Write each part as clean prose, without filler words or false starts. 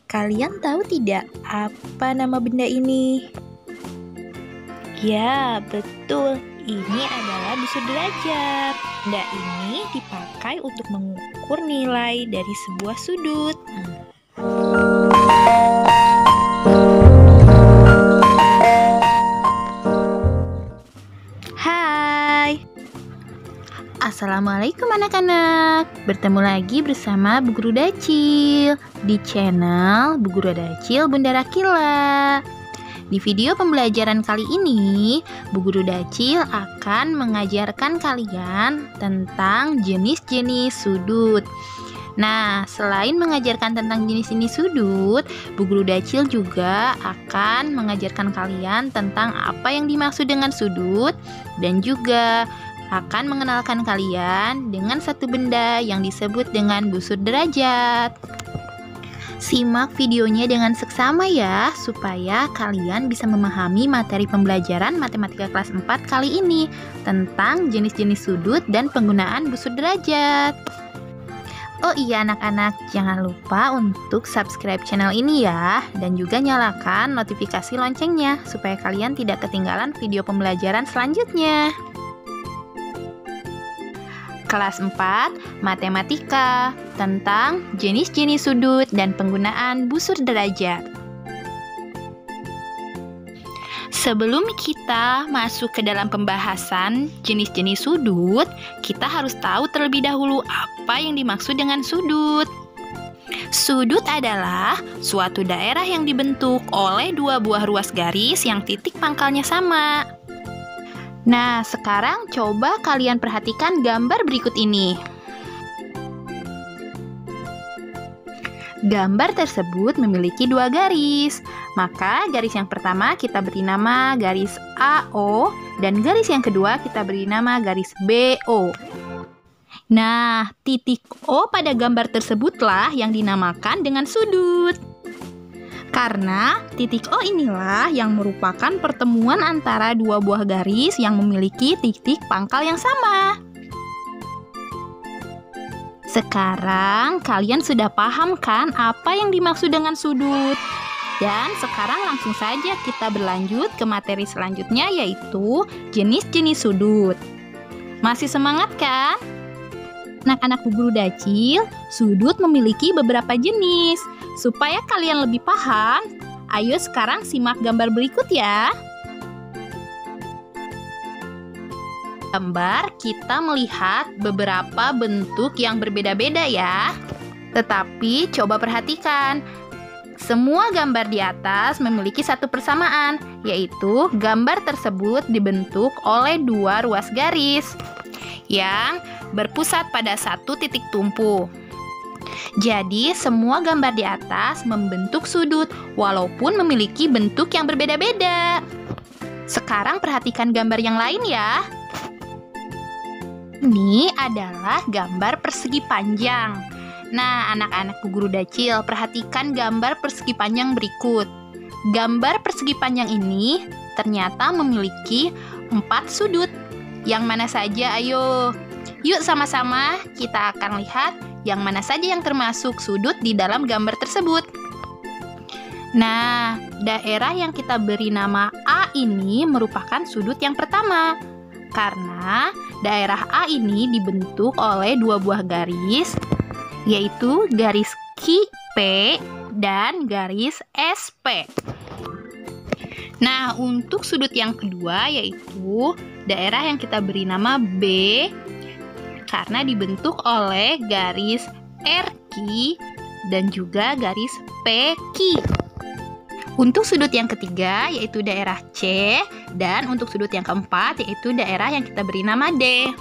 Kalian tahu tidak apa nama benda ini? Ya, betul. Ini adalah busur derajat. Benda ini dipakai untuk mengukur nilai dari sebuah sudut. Hai. Assalamualaikum anak-anak. Bertemu lagi bersama Bu Guru Dacil di channel Bu Guru Dacil Bunda Rakila. Di video pembelajaran kali ini, Bu Guru Dacil akan mengajarkan kalian tentang jenis-jenis sudut. Nah, selain mengajarkan tentang jenis-jenis sudut, Bu Guru Dacil juga akan mengajarkan kalian tentang apa yang dimaksud dengan sudut dan juga akan mengenalkan kalian dengan satu benda yang disebut dengan busur derajat. Simak videonya dengan seksama ya, supaya kalian bisa memahami materi pembelajaran matematika kelas 4 kali ini tentang jenis-jenis sudut dan penggunaan busur derajat. Oh iya anak-anak, jangan lupa untuk subscribe channel ini ya, dan juga nyalakan notifikasi loncengnya supaya kalian tidak ketinggalan video pembelajaran selanjutnya. Kelas 4 Matematika tentang jenis-jenis sudut dan penggunaan busur derajat. Sebelum kita masuk ke dalam pembahasan jenis-jenis sudut, kita harus tahu terlebih dahulu apa yang dimaksud dengan sudut. Sudut adalah suatu daerah yang dibentuk oleh dua buah ruas garis yang titik pangkalnya sama. Nah, sekarang coba kalian perhatikan gambar berikut ini. Gambar tersebut memiliki dua garis. Maka garis yang pertama kita beri nama garis AO dan garis yang kedua kita beri nama garis BO. Nah, titik O pada gambar tersebutlah yang dinamakan dengan sudut. Karena titik O inilah yang merupakan pertemuan antara dua buah garis yang memiliki titik pangkal yang sama. Sekarang kalian sudah paham kan apa yang dimaksud dengan sudut? Dan sekarang langsung saja kita berlanjut ke materi selanjutnya, yaitu jenis-jenis sudut. Masih semangat kan? Anak-anak Bu Guru Dacil, sudut memiliki beberapa jenis. Supaya kalian lebih paham, ayo sekarang simak gambar berikut ya. Gambar kita melihat beberapa bentuk yang berbeda-beda ya. Tetapi coba perhatikan, semua gambar di atas memiliki satu persamaan, yaitu gambar tersebut dibentuk oleh dua ruas garis yang berpusat pada satu titik tumpu. Jadi, semua gambar di atas membentuk sudut, walaupun memiliki bentuk yang berbeda-beda. Sekarang perhatikan gambar yang lain ya. Ini adalah gambar persegi panjang. Nah, anak-anak Bu Guru Dacil, perhatikan gambar persegi panjang berikut. Gambar persegi panjang ini ternyata memiliki 4 sudut. Yang mana saja? Ayo. Yuk sama-sama kita akan lihat yang mana saja yang termasuk sudut di dalam gambar tersebut. Nah, daerah yang kita beri nama A ini merupakan sudut yang pertama. Karena daerah A ini dibentuk oleh dua buah garis, yaitu garis QP dan garis SP. Nah, untuk sudut yang kedua yaitu daerah yang kita beri nama B karena dibentuk oleh garis RQ dan juga garis PQ. Untuk sudut yang ketiga yaitu daerah C, dan untuk sudut yang keempat yaitu daerah yang kita beri nama D.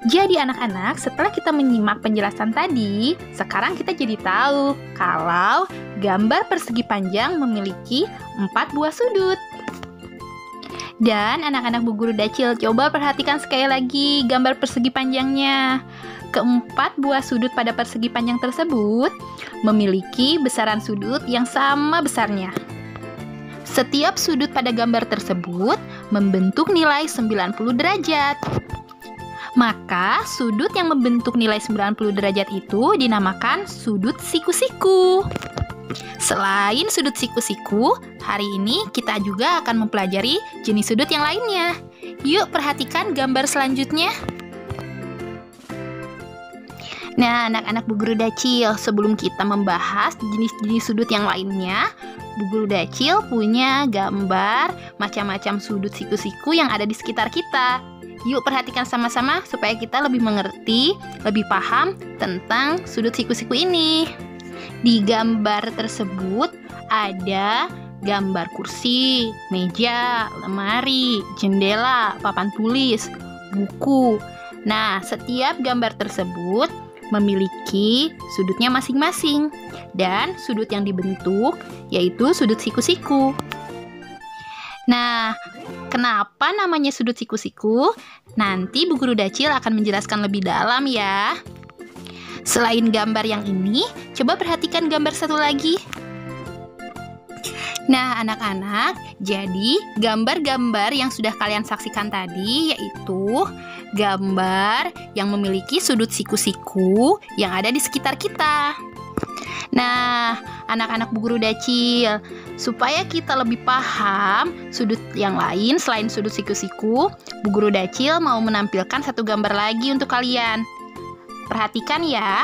Jadi anak-anak, setelah kita menyimak penjelasan tadi, sekarang kita jadi tahu kalau gambar persegi panjang memiliki 4 buah sudut. Dan anak-anak Bu Guru Dacil, coba perhatikan sekali lagi gambar persegi panjangnya. Keempat buah sudut pada persegi panjang tersebut memiliki besaran sudut yang sama besarnya. Setiap sudut pada gambar tersebut membentuk nilai 90 derajat. Maka sudut yang membentuk nilai 90 derajat itu dinamakan sudut siku-siku. Selain sudut siku-siku, hari ini kita juga akan mempelajari jenis sudut yang lainnya. Yuk perhatikan gambar selanjutnya. Nah, anak-anak Bu Guru Dacil, sebelum kita membahas jenis-jenis sudut yang lainnya, Bu Guru Dacil punya gambar macam-macam sudut siku-siku yang ada di sekitar kita. Yuk perhatikan sama-sama supaya kita lebih mengerti, lebih paham tentang sudut siku-siku ini. Di gambar tersebut ada gambar kursi, meja, lemari, jendela, papan tulis, buku. Nah, setiap gambar tersebut memiliki sudutnya masing-masing, dan sudut yang dibentuk yaitu sudut siku-siku. Nah, kenapa namanya sudut siku-siku? Nanti Bu Guru Dacil akan menjelaskan lebih dalam ya. Selain gambar yang ini, coba perhatikan gambar satu lagi. Nah, anak-anak, jadi gambar-gambar yang sudah kalian saksikan tadi yaitu gambar yang memiliki sudut siku-siku yang ada di sekitar kita. Nah, anak-anak Bu Guru Dacil, supaya kita lebih paham sudut yang lain selain sudut siku-siku, Bu Guru Dacil mau menampilkan satu gambar lagi untuk kalian. Perhatikan ya.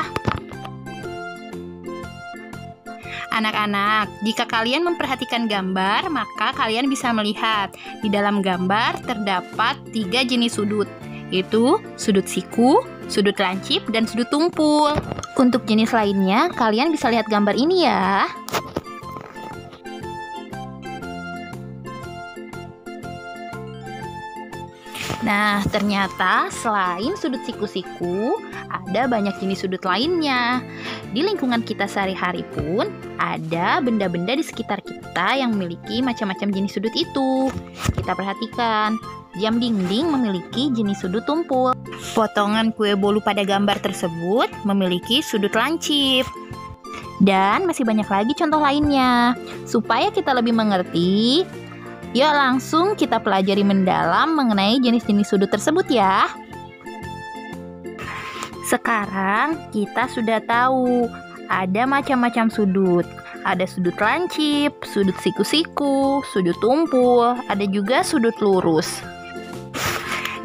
Anak-anak, jika kalian memperhatikan gambar, maka kalian bisa melihat di dalam gambar terdapat 3 jenis sudut, yaitu sudut siku, sudut lancip, dan sudut tumpul. Untuk jenis lainnya, kalian bisa lihat gambar ini ya. Nah, ternyata selain sudut siku-siku, ada banyak jenis sudut lainnya. Di lingkungan kita sehari-hari pun, ada benda-benda di sekitar kita yang memiliki macam-macam jenis sudut itu. Kita perhatikan, jam dinding memiliki jenis sudut tumpul. Potongan kue bolu pada gambar tersebut memiliki sudut lancip. Dan masih banyak lagi contoh lainnya. Supaya kita lebih mengerti, yuk langsung kita pelajari mendalam mengenai jenis-jenis sudut tersebut ya. Sekarang kita sudah tahu ada macam-macam sudut. Ada sudut lancip, sudut siku-siku, sudut tumpul, ada juga sudut lurus.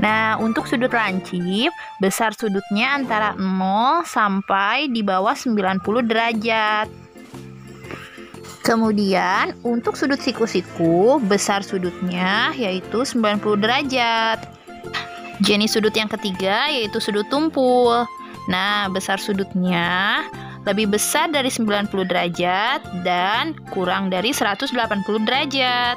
Nah, untuk sudut lancip, besar sudutnya antara 0 sampai di bawah 90 derajat. Kemudian, untuk sudut siku-siku, besar sudutnya yaitu 90 derajat. Jenis sudut yang ketiga yaitu sudut tumpul. Nah, besar sudutnya lebih besar dari 90 derajat dan kurang dari 180 derajat.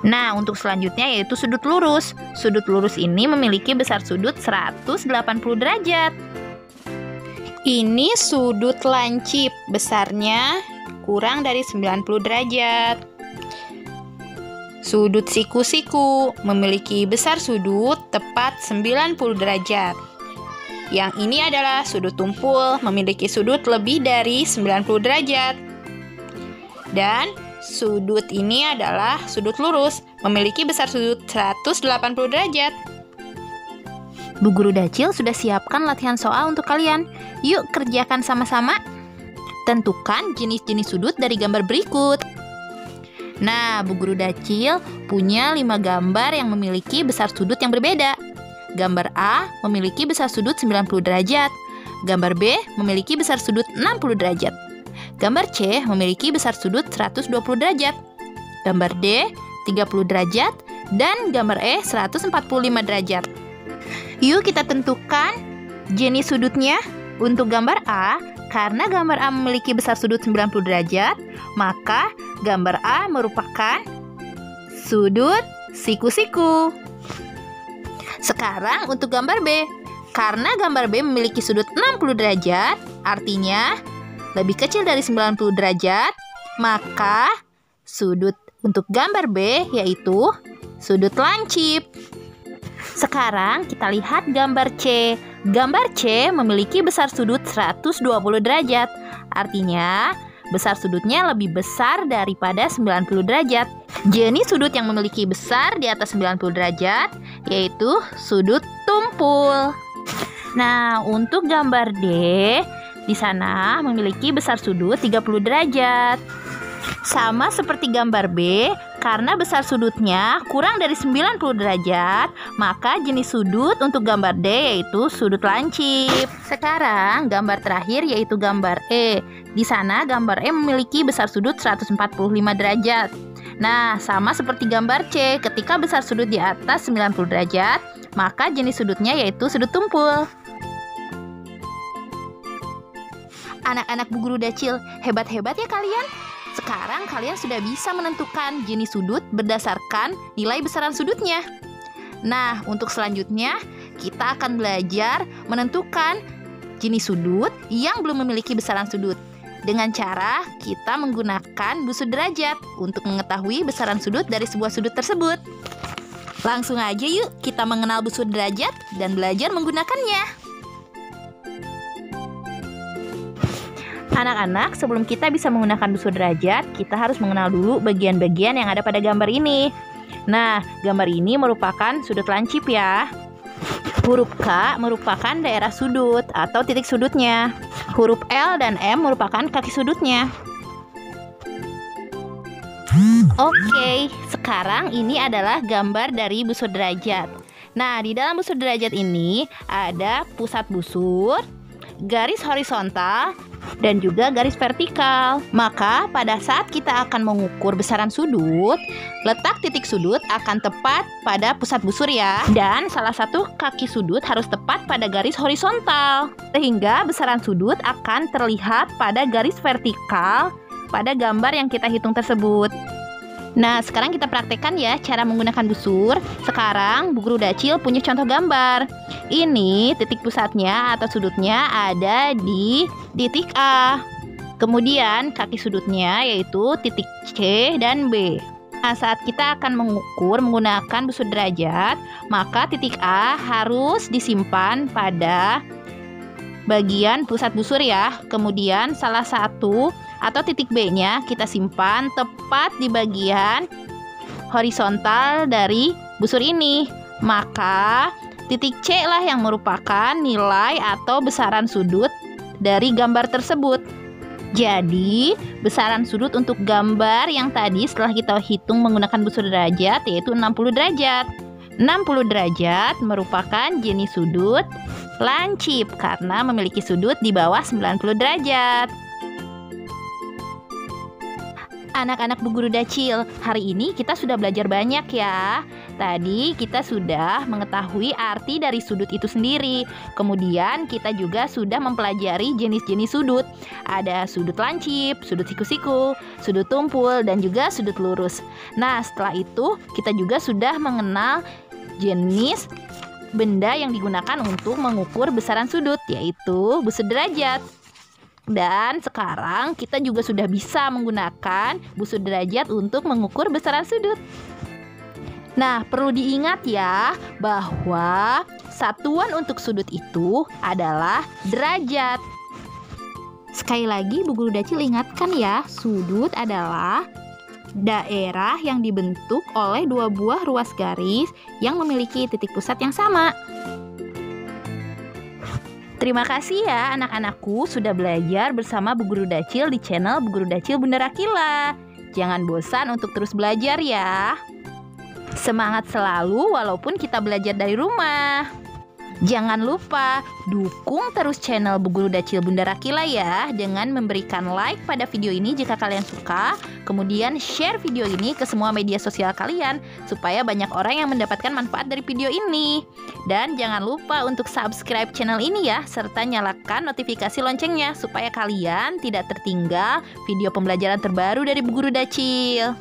Nah, untuk selanjutnya yaitu sudut lurus. Sudut lurus ini memiliki besar sudut 180 derajat. Ini sudut lancip, besarnya kurang dari 90 derajat. Sudut siku-siku memiliki besar sudut tepat 90 derajat. Yang ini adalah sudut tumpul memiliki sudut lebih dari 90 derajat. Dan sudut ini adalah sudut lurus memiliki besar sudut 180 derajat. Bu Guru Dacil sudah siapkan latihan soal untuk kalian. Yuk kerjakan sama-sama. Tentukan jenis-jenis sudut dari gambar berikut. Nah, Bu Guru Dacil punya 5 gambar yang memiliki besar sudut yang berbeda. Gambar A memiliki besar sudut 90 derajat. Gambar B memiliki besar sudut 60 derajat. Gambar C memiliki besar sudut 120 derajat. Gambar D 30 derajat. Dan gambar E 145 derajat. Yuk kita tentukan jenis sudutnya. Untuk gambar A, karena gambar A memiliki besar sudut 90 derajat, maka gambar A merupakan sudut siku-siku. Sekarang untuk gambar B, karena gambar B memiliki sudut 60 derajat, artinya lebih kecil dari 90 derajat, maka sudut untuk gambar B yaitu sudut lancip. Sekarang kita lihat gambar C. Gambar C memiliki besar sudut 120 derajat. Artinya, besar sudutnya lebih besar daripada 90 derajat. Jenis sudut yang memiliki besar di atas 90 derajat yaitu sudut tumpul. Nah, untuk gambar D, di sana memiliki besar sudut 30 derajat. Sama seperti gambar B, karena besar sudutnya kurang dari 90 derajat, maka jenis sudut untuk gambar D yaitu sudut lancip. Sekarang gambar terakhir yaitu gambar E. Di sana gambar E memiliki besar sudut 145 derajat. Nah, sama seperti gambar C, ketika besar sudut di atas 90 derajat, maka jenis sudutnya yaitu sudut tumpul. Anak-anak Bu Guru Dacil, hebat-hebat ya kalian? Sekarang kalian sudah bisa menentukan jenis sudut berdasarkan nilai besaran sudutnya. Nah, untuk selanjutnya kita akan belajar menentukan jenis sudut yang belum memiliki besaran sudut dengan cara kita menggunakan busur derajat untuk mengetahui besaran sudut dari sebuah sudut tersebut. Langsung aja yuk kita mengenal busur derajat dan belajar menggunakannya. Anak-anak, sebelum kita bisa menggunakan busur derajat, kita harus mengenal dulu bagian-bagian yang ada pada gambar ini. Nah, gambar ini merupakan sudut lancip ya. Huruf K merupakan daerah sudut atau titik sudutnya. Huruf L dan M merupakan kaki sudutnya. Oke, sekarang ini adalah gambar dari busur derajat. Nah, di dalam busur derajat ini ada pusat busur, garis horizontal, dan juga garis vertikal. Maka pada saat kita akan mengukur besaran sudut, letak titik sudut akan tepat pada pusat busur ya. Dan salah satu kaki sudut harus tepat pada garis horizontal, sehingga besaran sudut akan terlihat pada garis vertikal pada gambar yang kita hitung tersebut. Nah, sekarang kita praktekkan ya cara menggunakan busur. Sekarang Bu Guru Dacil punya contoh gambar. Ini titik pusatnya atau sudutnya ada di titik A. Kemudian kaki sudutnya yaitu titik C dan B. Nah, saat kita akan mengukur menggunakan busur derajat, maka titik A harus disimpan pada bagian pusat busur ya. Kemudian salah satu atau titik B-nya kita simpan tepat di bagian horizontal dari busur ini. Maka titik C lah yang merupakan nilai atau besaran sudut dari gambar tersebut. Jadi, besaran sudut untuk gambar yang tadi setelah kita hitung menggunakan busur derajat yaitu 60 derajat. 60 derajat merupakan jenis sudut lancip karena memiliki sudut di bawah 90 derajat. Anak-anak Bu Guru Dacil, hari ini kita sudah belajar banyak ya. Tadi kita sudah mengetahui arti dari sudut itu sendiri. Kemudian kita juga sudah mempelajari jenis-jenis sudut. Ada sudut lancip, sudut siku-siku, sudut tumpul, dan juga sudut lurus. Nah, setelah itu kita juga sudah mengenal jenis benda yang digunakan untuk mengukur besaran sudut, yaitu busur derajat. Dan sekarang kita juga sudah bisa menggunakan busur derajat untuk mengukur besaran sudut. Nah, perlu diingat ya bahwa satuan untuk sudut itu adalah derajat. Sekali lagi Bu Guru Dacil ingatkan ya, sudut adalah daerah yang dibentuk oleh dua buah ruas garis yang memiliki titik pusat yang sama. Terima kasih ya anak-anakku sudah belajar bersama Bu Guru Dacil di channel Bu Guru Dacil Bunda Rakila. Jangan bosan untuk terus belajar ya. Semangat selalu walaupun kita belajar dari rumah. Jangan lupa dukung terus channel Bu Guru Dacil Bunda Rakila ya dengan memberikan like pada video ini jika kalian suka. Kemudian share video ini ke semua media sosial kalian supaya banyak orang yang mendapatkan manfaat dari video ini. Dan jangan lupa untuk subscribe channel ini ya, serta nyalakan notifikasi loncengnya supaya kalian tidak tertinggal video pembelajaran terbaru dari Bu Guru Dacil.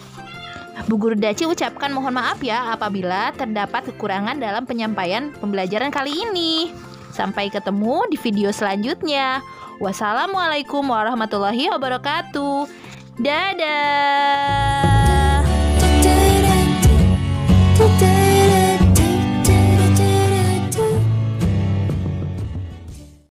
Bu Guru Dacil ucapkan mohon maaf ya apabila terdapat kekurangan dalam penyampaian pembelajaran kali ini. Sampai ketemu di video selanjutnya. Wassalamualaikum warahmatullahi wabarakatuh. Dadah.